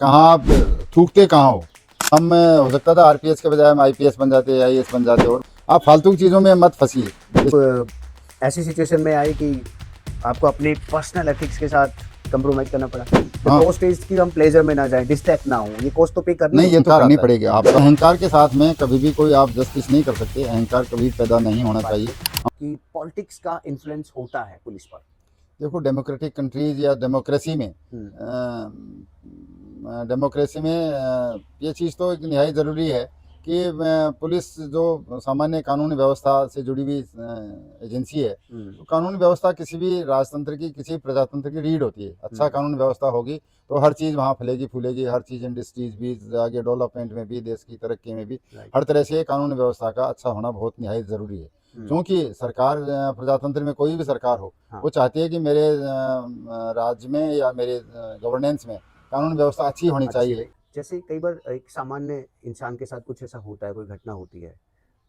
कहाँ आप थूकते कहाँ हो। हम हो सकता था आरपीएस के बजाय हम आईपीएस बन जाते, आईएएस बन जाते, और आप फालतू की चीज़ों में मत फंसिए। ऐसी सिचुएशन में आए कि आपको अपने पर्सनल एथिक्स के साथ कंप्रोमाइज करना पड़ा। द हाँ, कॉस्ट इज कि हम प्लेजर में ना जाएं, डिस्ट्रैक्ट ना हो, ये कॉस्ट तो पे करनी नहीं, ये तो करनी आता है। पड़ेगी। आप अहंकार के साथ में कभी भी कोई आप जस्टिस नहीं कर सकते। अहंकार कभी पैदा नहीं होना बात चाहिए। कि पॉलिटिक्स का इन्फ्लुएंस होता है पुलिस पर। देखो, डेमोक्रेटिक कंट्रीज या डेमोक्रेसी में ये चीज़ तो एक निहायत ज़रूरी है कि पुलिस जो सामान्य कानून व्यवस्था से जुड़ी हुई एजेंसी है, तो कानून व्यवस्था किसी भी राजतंत्र की, किसी प्रजातंत्र की रीढ़ होती है। अच्छा कानून व्यवस्था होगी तो हर चीज़ वहाँ फैलेगी फूलेगी, हर चीज़ इंडस्ट्रीज भी आगे, डेवलपमेंट में भी, देश की तरक्की में भी, हर तरह से कानून व्यवस्था का अच्छा होना बहुत निहायत ज़रूरी है। क्योंकि सरकार, प्रजातंत्र में कोई भी सरकार हो, वो चाहती है कि मेरे राज्य में या मेरे गवर्नेंस में कानून व्यवस्था अच्छी होनी अच्छी चाहिए। रही। जैसे कई बार एक सामान्य इंसान के साथ कुछ ऐसा होता है, कोई घटना होती है,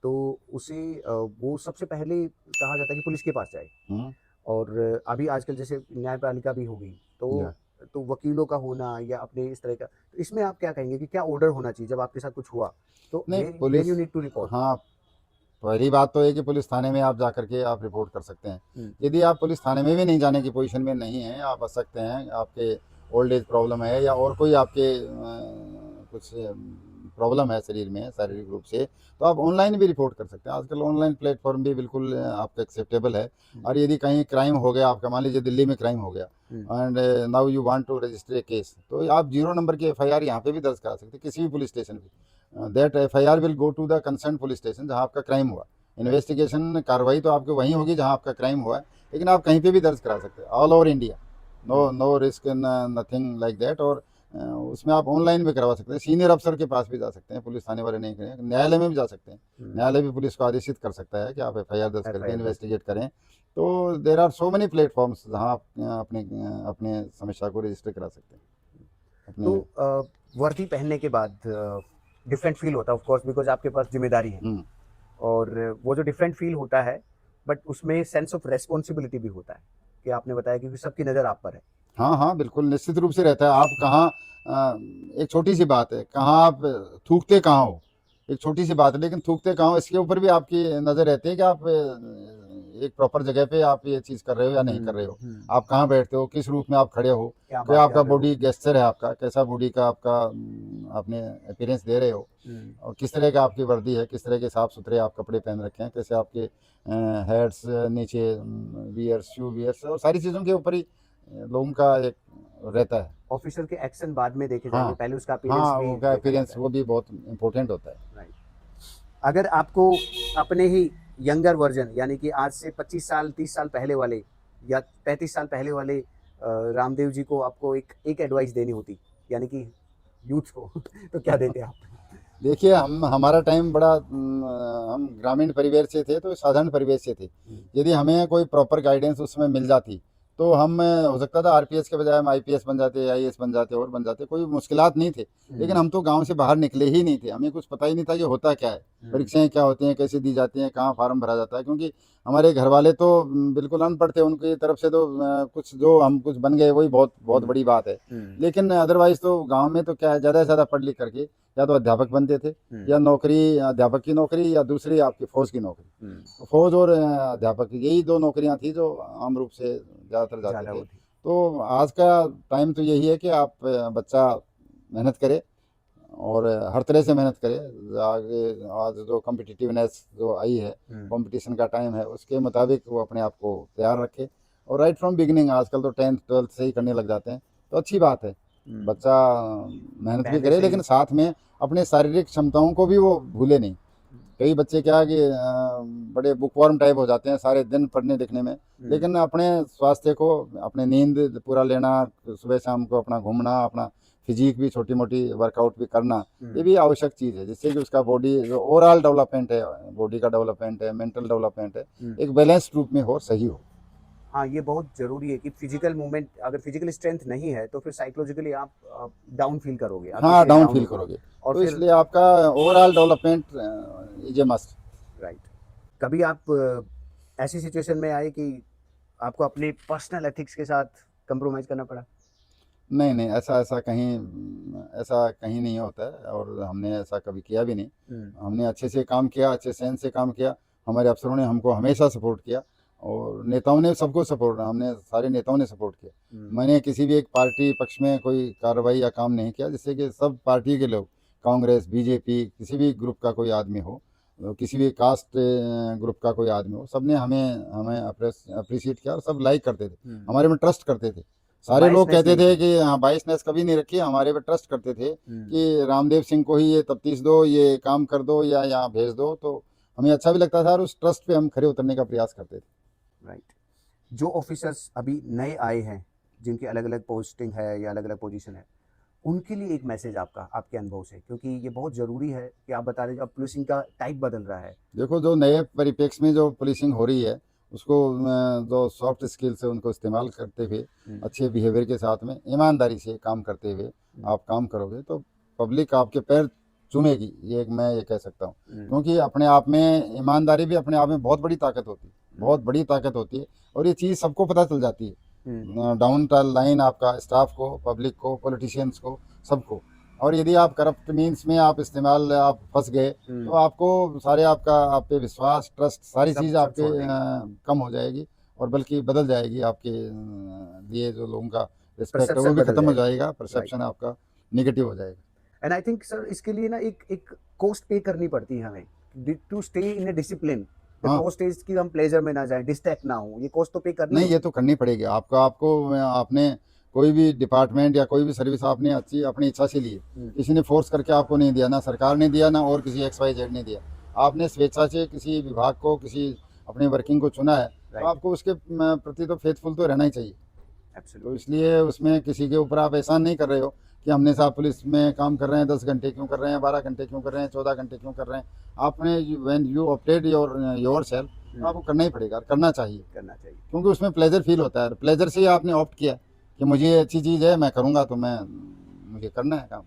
तो उसे वो सबसे पहले कहा जाता है कि पुलिस के पास जाए। हम्म, और अभी आजकल जैसे न्यायपालिका भी हो गई, या तो वकीलों का होना या अपने इस तरह का, तो इसमें आप क्या कहेंगे कि क्या ऑर्डर होना चाहिए जब आपके साथ कुछ हुआ? तो नहीं, when police, you need to report. हाँ, पहली बात तो है कि पुलिस थाने में आप जा करके आप रिपोर्ट कर सकते हैं। हुँ, यदि आप पुलिस थाने में भी नहीं जाने की पोजीशन में नहीं हैं, आप बच सकते हैं, आपके ओल्ड एज प्रॉब्लम है या और कोई आपके कुछ प्रॉब्लम है शरीर में, शारीरिक रूप से, तो आप ऑनलाइन भी रिपोर्ट कर सकते हैं। आजकल ऑनलाइन प्लेटफॉर्म भी बिल्कुल आपका एक्सेप्टेबल है। और यदि कहीं क्राइम हो गया आपका, मान लीजिए दिल्ली में क्राइम हो गया, हुँ, and now you want to register a case, तो आप 0 नंबर की एफआईआर यहाँ पे भी दर्ज करा सकते हैं, किसी भी पुलिस स्टेशन पे। That FIR will go to the concern police station जहाँ आपका क्राइम हुआ। इन्वेस्टिगेशन कार्रवाई तो आपकी वहीं होगी जहाँ आपका क्राइम हुआ है, लेकिन आप कहीं पे भी दर्ज करा सकते हैं, all over India. No no risk, nothing like that. और उसमें आप ऑनलाइन भी करवा सकते हैं, सीनियर अफसर के पास भी जा सकते हैं, पुलिस थाने वाले नहीं करें, न्यायालय में भी जा सकते हैं। हुँ, न्यायालय भी पुलिस को आदेशित कर सकता है कि आप एफआईआर दर्ज करके एफआईआर दर्ज इन्वेस्टिगेट करें। तो there are so many platforms जहाँ आप अपने अपने समस्या को रजिस्टर करा सकते हैं अपने। तो वर्दी पहनने के बाद डिफरेंट फ़ील होता है ऑफ कोर्स, बिकॉज़ आपके पास ज़िम्मेदारी है। हम्म, और वो जो डिफरेंट फ़ील होता है, बट उसमें सेंस ऑफ रिस्पॉन्सिबिलिटी भी होता है, कि आपने बताया क्योंकि सबकी नज़र आप पर है। हाँ हाँ, बिल्कुल निश्चित रूप से रहता है। आप कहाँ, एक छोटी सी बात है, कहाँ आप थूकते कहाँ हो, एक छोटी सी बात है, लेकिन थूकते कहाँ हो इसके ऊपर भी आपकी नज़र रहती है कि आप एक प्रॉपर जगह पे आप ये चीज़ कर रहे हो या नहीं कर रहे हो। आप कहाँ बैठते हो, किस रूप में आप खड़े हो, क्या क्या बात कर आपका रहे हो? बॉडी गेस्चर है, आपका कैसा बॉडी का आपका अपने अपीयरेंस दे रहे हो, हुँ, और किस तरह का आपकी वर्दी है, किस तरह के साफ़ सुथरे आप कपड़े पहन रखे हैं, कैसे आपके हेड्स नीचे, वियर्स, शू वियर्स, और सारी चीज़ों के ऊपर ही लोगों का एक रहता है। ऑफ़िसर के एक्शन बाद में देखे जाएँगे, हाँ, पहले उसका अपीयरेंस हाँ, भी वो का देखा अपीयरेंस जाता है। वो भी बहुत इम्पोर्टेंट होता है। राइट। अगर आपको अपने ही यंगर वर्ज़न, यानी कि आज से 25 साल, 30 साल पहले वाले या 35 साल पहले वाले रामदेव जी को आपको एक एक एडवाइस देनी होती, यानी कि यूथ को, तो क्या देते आप? देखिए, हम हमारा टाइम बड़ा हम ग्रामीण परिवेश से थे, तो साधारण परिवेश से थे। हुँ, यदि हमें कोई प्रॉपर गाइडेंस उसमें मिल जाती, तो हम हो सकता था आरपीएस के बजाय हम आईपीएस बन जाते, आईएएस बन जाते, और बन जाते, कोई मुश्किलात नहीं थे। लेकिन हुँ, हम तो गांव से बाहर निकले ही नहीं थे, हमें कुछ पता ही नहीं था कि होता क्या है, हुँ, परीक्षाएं क्या होती हैं, कैसे दी जाती हैं, कहाँ फार्म भरा जाता है। क्योंकि हमारे घर वाले तो बिल्कुल अनपढ़ थे, उनकी तरफ से तो कुछ जो हम कुछ बन गए वही बहुत बहुत हुँ, बड़ी बात है। हुँ, लेकिन अदरवाइज तो गाँव में तो क्या है, ज़्यादा से ज़्यादा पढ़ लिख करके या तो अध्यापक बनते थे, हुँ, या नौकरी, अध्यापक की नौकरी, या दूसरी आपकी फौज की नौकरी। हुँ, फौज और अध्यापक, यही दो नौकरियां थी जो आम रूप से ज़्यादातर जाते ज़्यादा थे। वो थी। तो आज का टाइम तो यही है कि आप बच्चा मेहनत करे, और हर तरह से मेहनत करे। आगे आज जो कम्पिटिटिवनेस जो आई है, हुँ, कंपटीशन का टाइम है, उसके मुताबिक वो अपने आप को तैयार रखे। और राइट फ्रॉम बिगिनिंग, आजकल तो 10th 12th से ही करने लग जाते हैं, तो अच्छी बात है। हुँ, बच्चा मेहनत भी पहले करे, से ही। लेकिन साथ में अपने शारीरिक क्षमताओं को भी वो भूले नहीं। कई बच्चे क्या है कि बड़े बुकवर्म टाइप हो जाते हैं सारे दिन पढ़ने लिखने में, हुँ, लेकिन अपने स्वास्थ्य को, अपने नींद पूरा लेना, सुबह शाम को अपना घूमना, अपना फिजिक भी छोटी मोटी वर्कआउट भी करना, ये हुँ, भी आवश्यक चीज़ है, जिससे कि उसका बॉडी जो ओवरऑल डेवलपमेंट है, बॉडी का डेवलपमेंट है, मेंटल डेवलपमेंट है, हुँ। एक बैलेंस्ड रूप में हो, सही हो। हाँ, ये बहुत ज़रूरी है कि फिज़िकल मूवमेंट, अगर फिज़िकल स्ट्रेंथ नहीं है, तो फिर साइकोलॉजिकली आप डाउन फ़ील करोगे, आपकी हाँ, सेहत डाउन डाउन फील होगी। करोगे। और तो फिर इसलिए आपका overall development is a must. Right, कभी आप ऐसी सिचुएशन में आए कि आपको अपने पर्सनल एथिक्स के साथ कंप्रोमाइज़ करना पड़ा? नहीं नहीं, ऐसा ऐसा कहीं नहीं होता है, और हमने ऐसा कभी किया भी नहीं। हमने अच्छे से काम किया, अच्छे सेंस से काम किया। हमारे अफसरों ने हमको हमेशा सपोर्ट किया, और नेताओं ने सबको सपोर्ट, हमने सारे नेताओं ने सपोर्ट किया। मैंने किसी भी एक पार्टी पक्ष में कोई कार्रवाई या काम नहीं किया, जिससे कि सब पार्टी के लोग, कांग्रेस, बीजेपी, किसी भी ग्रुप का कोई आदमी हो, किसी भी कास्ट ग्रुप का कोई आदमी हो, सबने हमें हमें अप्रिशिएट किया, और सब लाइक करते थे, हमारे में ट्रस्ट करते थे। सारे लोग बायसनेस कहते नहीं थे थी। कि हाँ, बाइसनेस कभी नहीं रखी, हमारे पे ट्रस्ट करते थे कि रामदेव सिंह को ही ये तफ्तीश दो, ये काम कर दो, या यहाँ भेज दो। तो हमें अच्छा भी लगता था, और उस ट्रस्ट पे हम खरे उतरने का प्रयास करते थे। राइट। जो ऑफिसर्स अभी नए आए हैं, जिनकी अलग अलग पोस्टिंग है या अलग अलग पोजीशन है, उनके लिए एक मैसेज आपका, आपके अनुभव से, क्योंकि ये बहुत ज़रूरी है कि आप बता रहे, अब पुलिसिंग का टाइप बदल रहा है। देखो, जो नए परिप्रेक्ष्य में जो पुलिसिंग हो रही है, उसको जो सॉफ्ट स्किल्स है उनको इस्तेमाल करते हुए, अच्छे बिहेवियर के साथ में ईमानदारी से काम करते हुए आप काम करोगे, तो पब्लिक आपके पैर चूमेगी, मैं ये कह सकता हूँ। क्योंकि अपने आप में ईमानदारी भी अपने आप में बहुत बड़ी ताकत होती है, बहुत बड़ी ताकत होती है, और ये चीज़ सबको पता चल जाती है, डाउन लाइन आपका स्टाफ को, पब्लिक को, पॉलिटिशियंस को, सबको। और यदि आप करप्ट मीन्स में आप फंस गए, तो आपको सारे आप पे विश्वास, ट्रस्ट, सारी सब चीज़ सब आपके छोड़ देंगे। कम हो जाएगी, और बल्कि बदल जाएगी। आपके लिए जो लोगों का रिस्पेक्ट है वो परसेप्शन भी बदल खत्म हो जाएगा। जाएगा, परसेप्शन आपका निगेटिव हो जाएगा। एंड आई थिंक सर, इसके लिए ना एक एक कॉस्ट पे करनी पड़ती है हमें, to stay in a discipline. The हाँ, कॉस्ट इज कि हम प्लेजर में ना जाएं, डिस्ट्रैक्ट ना हो, ये कॉस्ट तो पे करनी नहीं, ये होगी। तो करनी पड़ेगी आपको। आपने कोई भी डिपार्टमेंट या कोई भी सर्विस आपने अच्छी अपनी इच्छा से ली है, किसी ने फोर्स करके आपको नहीं दिया, ना सरकार ने दिया, ना और किसी XYZ ने दिया। आपने स्वेच्छा से किसी विभाग को, किसी अपने वर्किंग को चुना है, तो राइट। आपको उसके प्रति तो फेथफुल तो रहना ही चाहिए। तो एब्सोल्युटली। इसलिए उसमें किसी के ऊपर आप एहसान नहीं कर रहे हो कि हमने साहब पुलिस में काम कर रहे हैं, 10 घंटे क्यों कर रहे हैं, 12 घंटे क्यों कर रहे हैं, 14 घंटे क्यों कर रहे हैं। आपने when you opted your self, तो आपको करना ही पड़ेगा, और करना चाहिए, करना चाहिए। क्योंकि उसमें प्लेजर फील होता है। प्लेजर से ही आपने ऑप्ट किया कि मुझे ये अच्छी चीज़ है, मैं करूँगा, तो मुझे करना है काम।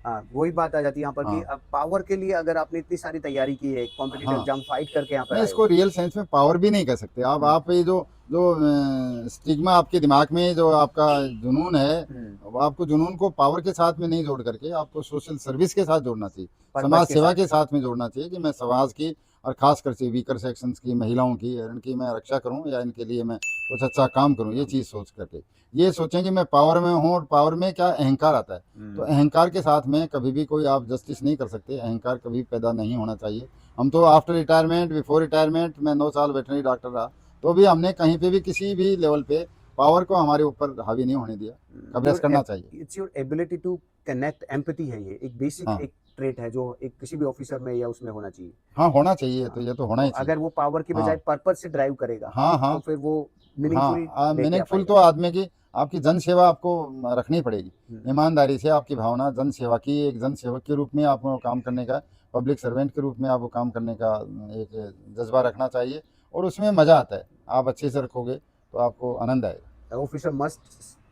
हाँ, वही बात आ जाती है यहाँ पर कि हाँ, अब पावर के लिए अगर आपने इतनी सारी तैयारी की है, कॉम्पिटिटिव हाँ, एग्जाम फाइट करके यहाँ पर नहीं, आए हो। इसको रियल सेंस में पावर भी नहीं कह सकते आप ये जो जो स्टिग्मा आपके दिमाग में, जो आपका जुनून है, वो आपको जुनून को पावर के साथ में नहीं जोड़ करके आपको सोशल सर्विस के साथ जोड़ना चाहिए, पर्पस समाज के सेवा साथ। के साथ में जोड़ना चाहिए, कि मैं समाज की, और खासकर से वीकर सेक्शंस की, महिलाओं की, इनकी मैं रक्षा करूं, या इनके लिए मैं कुछ अच्छा काम करूं। ये चीज़ सोच करके ये सोचें कि मैं पावर में हूं, और पावर में क्या अहंकार आता है, तो अहंकार के साथ में कभी भी कोई आप जस्टिस नहीं कर सकते। अहंकार कभी पैदा नहीं होना चाहिए। हम तो आफ्टर रिटायरमेंट, बिफोर रिटायरमेंट, मैं 9 साल वेटनरी डॉक्टर रहा, तो भी हमने कहीं पे भी किसी भी लेवल पे पावर को हमारे ऊपर हावी नहीं होने दिया। कब्रेस करना चाहिए। It's your ability to connect, empathy है, ये एक बेसिक हाँ, एक ट्रेट है जो एक किसी भी ऑफिसर में या उसमें होना चाहिए। हाँ, होना चाहिए, तो हाँ, ये तो होना तो ही चाहिए। अगर वो पावर की बजाय हाँ, पर्पस से ड्राइव करेगा, हाँ, तो हाँ, फिर वो मीनिंगफुल हाँ, लेके आ मीनिंगफुल तो पाएगा। आदमी की, आपकी जन सेवा आपको रखनी पड़ेगी। ईमानदारी से आपकी भावना जन सेवा की, एक जन सेवक के रूप में आपको काम करने का, पब्लिक सर्वेंट के रूप में आपको काम करने का एक जज्बा रखना चाहिए, और उसमें मज़ा आता है। आप अच्छे से रखोगे तो आपको आनंद आएगा। Officer must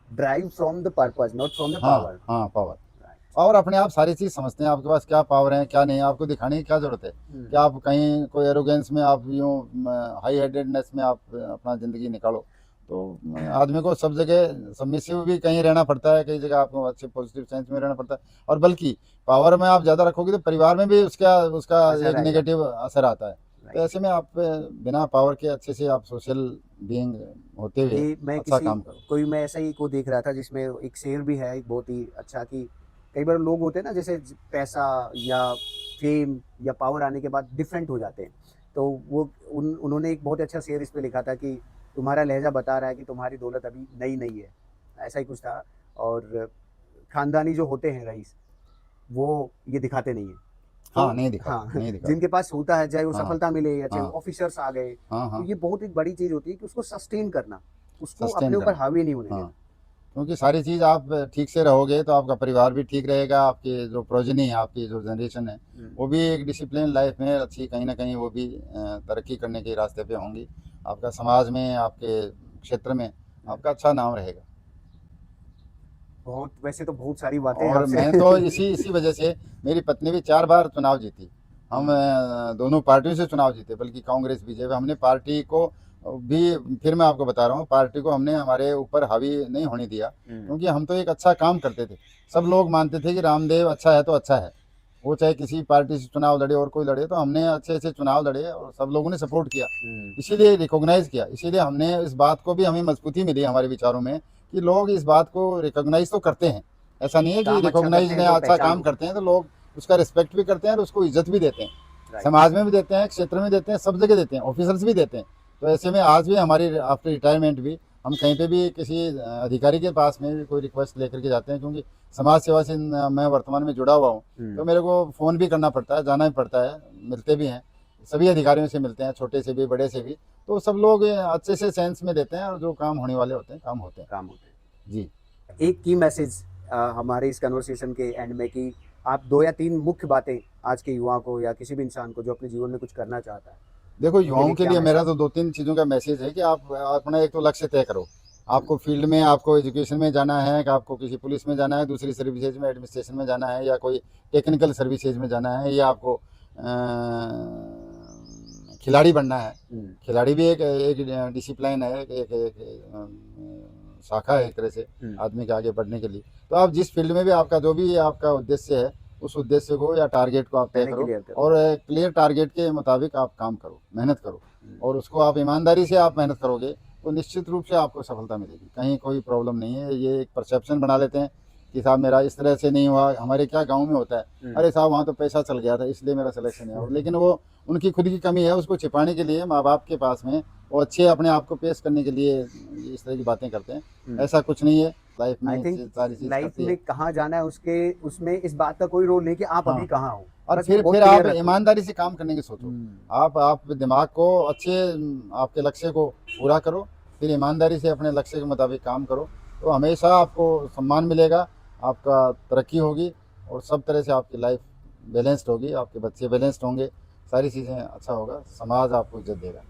drive from the purpose, not from the हाँ, पावर। हाँ, पावर, और अपने आप सारी चीज़ समझते हैं, आपके पास क्या पावर है, क्या नहीं है, आपको दिखाने की क्या ज़रूरत है। कि आप कहीं कोई एरोगेंस में, आप यूँ हाई हेडेडनेस में आप अपना ज़िंदगी निकालो, तो आदमी को सब जगह सबमिसिव भी कहीं रहना पड़ता है, कई जगह आपको अच्छे पॉजिटिव सेंस में रहना पड़ता है, और बल्कि पावर में आप ज़्यादा रखोगे तो परिवार में भी उसका उसका असर एक आएगा। नेगेटिव असर आता है। तो ऐसे में आप बिना पावर के अच्छे से आप सोशल बीइंग होते हुए ये मैं अच्छा किसी काम करो। कोई मैं ऐसा ही को देख रहा था जिसमें एक शेर भी है, एक बहुत ही अच्छा, कि कई बार लोग होते हैं ना, जैसे पैसा या फेम या पावर आने के बाद डिफरेंट हो जाते हैं। तो वो उन्होंने एक बहुत अच्छा शेर इस पे लिखा था कि तुम्हारा लहजा बता रहा है कि तुम्हारी दौलत अभी नई नहीं है, ऐसा ही कुछ था। और खानदानी जो होते हैं रईस, वो ये दिखाते नहीं है। तो हाँ, नहीं दिखाते, हाँ, नहीं दिखाते। जिनके पास होता है, चाहे वो हाँ, सफलता मिले या चाहे हाँ, ऑफिसर्स आ गए, हाँ, तो हाँ, ये बहुत एक बड़ी चीज होती है कि उसको सस्टेन करना, उसको सस्टेन अपने ऊपर करना। हावी नहीं होने हाँ, देना। क्योंकि सारी चीज़ आप ठीक से रहोगे तो आपका परिवार भी ठीक रहेगा, आपकी जो प्रोजनी है, आपकी जो जनरेशन है, वो भी एक डिसिप्लिन लाइफ में अच्छी, कहीं ना कहीं वो भी तरक्की करने के रास्ते पे होंगी। आपका समाज में, आपके क्षेत्र में आपका अच्छा नाम रहेगा। बहुत, वैसे तो बहुत सारी बातें और आपसे। मैं तो इसी इसी वजह से, मेरी पत्नी भी 4 बार चुनाव जीती। हम दोनों पार्टियों से चुनाव जीते, बल्कि कांग्रेस बीजेपी, हमने पार्टी को भी फिर मैं आपको बता रहा हूँ, पार्टी को हमने हमारे ऊपर हावी नहीं होने दिया, क्योंकि हम तो एक अच्छा काम करते थे। सब लोग मानते थे कि रामदेव अच्छा है तो अच्छा है, वो चाहे किसी पार्टी से चुनाव लड़े और कोई लड़े, तो हमने अच्छे अच्छे चुनाव लड़े और सब लोगों ने सपोर्ट किया, इसीलिए रिकॉग्नाइज किया। इसीलिए हमने इस बात को भी हमें मजबूती मिली हमारे विचारों में कि लोग इस बात को रिकॉग्नाइज तो करते हैं। ऐसा नहीं है कि काम अच्छा रिकॉग्नाइज करते हैं ने तो अच्छा पहचान काम हो। करते हैं तो लोग उसका रिस्पेक्ट भी करते हैं और उसको इज्जत भी देते हैं, राइट। समाज में भी देते हैं, क्षेत्र में देते हैं, सब जगह देते हैं, ऑफिसर्स भी देते हैं। तो ऐसे में आज भी हमारी आफ्टर रिटायरमेंट भी हम कहीं पे भी किसी अधिकारी के पास में भी कोई रिक्वेस्ट लेकर के जाते हैं, क्योंकि समाज सेवा से मैं वर्तमान में जुड़ा हुआ हूँ, तो मेरे को फ़ोन भी करना पड़ता है, जाना भी पड़ता है, मिलते भी हैं, सभी अधिकारियों से मिलते हैं, छोटे से भी बड़े से भी। तो सब लोग अच्छे से सेंस में देते हैं और जो काम होने वाले होते हैं काम होते हैं। काम होते हैं। जी। एक की मैसेज हमारे इस कन्वर्सेशन के एंड में कि आप 2 या 3 मुख्य बातें आज के युवा को या किसी भी इंसान को जो अपने जीवन में कुछ करना चाहता है, देखो, उनके युवाओं लिए के क्या लिए मेरा मैसेज? तो 2-3 चीज़ों का मैसेज है कि आप अपना एक तो लक्ष्य तय करो। आपको फील्ड में, आपको एजुकेशन में जाना है, कि आपको किसी पुलिस में जाना है, दूसरी सर्विसेज में, एडमिनिस्ट्रेशन में जाना है, या कोई टेक्निकल सर्विसेज में जाना है, या आपको खिलाड़ी बनना है। खिलाड़ी भी एक डिसिप्लिन है, एक शाखा है एक तरह से आदमी के आगे बढ़ने के लिए। तो आप जिस फील्ड में भी आपका जो भी आपका उद्देश्य है, उस उद्देश्य को या टारगेट को आप तय पहले करो क्लियर करो। और क्लियर टारगेट के मुताबिक आप काम करो, मेहनत करो, और उसको आप ईमानदारी से आप मेहनत करोगे तो निश्चित रूप से आपको सफलता मिलेगी, कहीं कोई प्रॉब्लम नहीं है। ये एक परसेप्शन बना लेते हैं कि साहब मेरा इस तरह से नहीं हुआ, हमारे क्या गांव में होता है, अरे साहब वहाँ तो पैसा चल गया था इसलिए मेरा सिलेक्शन नहीं हुआ, लेकिन वो उनकी खुद की कमी है, उसको छिपाने के लिए माँ बाप के पास में वो अच्छे अपने आप को पेश करने के लिए इस तरह की बातें करते हैं। ऐसा कुछ नहीं है, लाइफ आई में थिंक सारी चीज़ लाइफ करती है। में कहाँ जाना है उसके उसमें इस बात का कोई रोल नहीं कि आप हाँ, अभी कहाँ हो, और बस वो बहुत फिर आप क्लियर रखो। ईमानदारी से काम करने की सोचो। आप दिमाग को अच्छे आपके लक्ष्य को पूरा करो, फिर ईमानदारी से अपने लक्ष्य के मुताबिक काम करो, तो हमेशा आपको सम्मान मिलेगा, आपका तरक्की होगी और सब तरह से आपकी लाइफ बैलेंस्ड होगी, आपके बच्चे बैलेंस्ड होंगे, सारी चीज़ें अच्छा होगा, समाज आपको इज्जत देगा।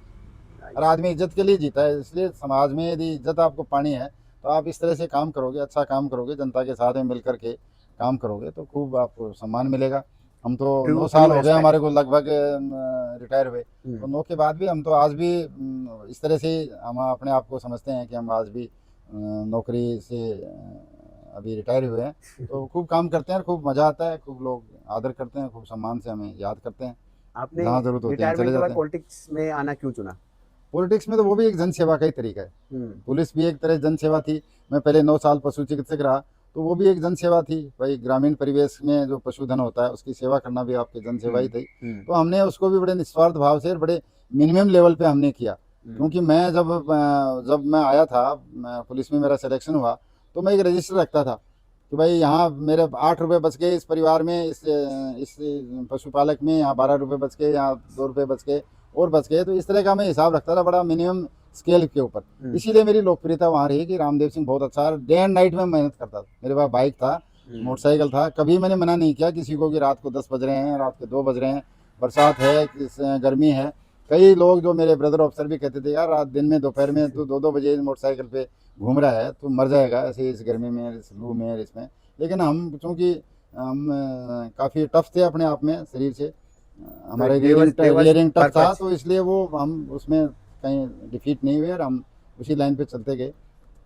और आदमी इज्जत के लिए जीता है, इसलिए समाज में यदि इज्जत आपको पानी है तो आप इस तरह से काम करोगे, अच्छा काम करोगे, जनता के साथ में मिल करके काम करोगे तो खूब आपको सम्मान मिलेगा। हम तो 9 साल हो गए हमारे को लगभग रिटायर हुए, तो 9 के बाद भी हम तो आज भी इस तरह से हम अपने आप को समझते हैं कि हम आज भी नौकरी से अभी रिटायर हुए हैं, तो खूब काम करते हैं, खूब मज़ा आता है, खूब लोग आदर करते हैं, खूब सम्मान से हमें याद करते हैं, आपने जहाँ ज़रूरत होती है हम रिटायरमेंट चले के बाद जाते हैं। पॉलिटिक्स में आना क्यों चुना? पॉलिटिक्स में तो वो भी एक जन सेवा का ही तरीका है। पुलिस भी एक तरह जन सेवा थी। मैं पहले 9 साल पशु चिकित्सक रहा, तो वो भी एक जन सेवा थी। भाई ग्रामीण परिवेश में जो पशुधन होता है उसकी सेवा करना भी आपकी जन सेवा ही थी। तो हमने उसको भी बड़े निस्वार्थ भाव से और बड़े मिनिमम लेवल पे हमने किया, क्योंकि मैं जब मैं आया था, पुलिस में मेरा सिलेक्शन हुआ, तो मैं एक रजिस्टर रखता था कि भाई यहाँ मेरे 8 रुपये बच गए, इस परिवार में, इस पशुपालक में यहाँ 12 रुपये बच गए, यहाँ 2 रुपये बच गए और बच गए। तो इस तरह का मैं हिसाब रखता था, बड़ा मिनिमम स्केल के ऊपर। इसीलिए मेरी लोकप्रियता वहाँ रही कि रामदेव सिंह बहुत अच्छा, डे एंड नाइट में मेहनत करता था। मेरे पास बाइक था, मोटरसाइकिल था, कभी मैंने मना नहीं किया किसी को कि रात को 10 बज रहे हैं, रात के 2 बज रहे हैं, बरसात है, गर्मी है। कई लोग जो मेरे ब्रदर ऑफिसर भी कहते थे, यार रात दिन में दोपहर में तू 2-2 बजे मोटरसाइकिल पे घूम रहा है, तू मर जाएगा ऐसे इस गर्मी में, इस लू में, इसमें। लेकिन हम चूँकि हम काफ़ी टफ थे अपने आप में शरीर से, हमारे रियरिंग टफ था, तो इसलिए वो हम उसमें कहीं डिफीट नहीं हुए और हम उसी लाइन पे चलते गए।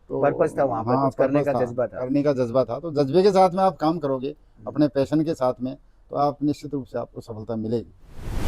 तो पर्पस था वहाँ पर, हाँ, कुछ करने पर्पस का था, जज्बा था। करने का जज्बा था। तो जज्बे के साथ में आप काम करोगे, अपने पैशन के साथ में, तो आप निश्चित रूप से आपको सफलता मिलेगी।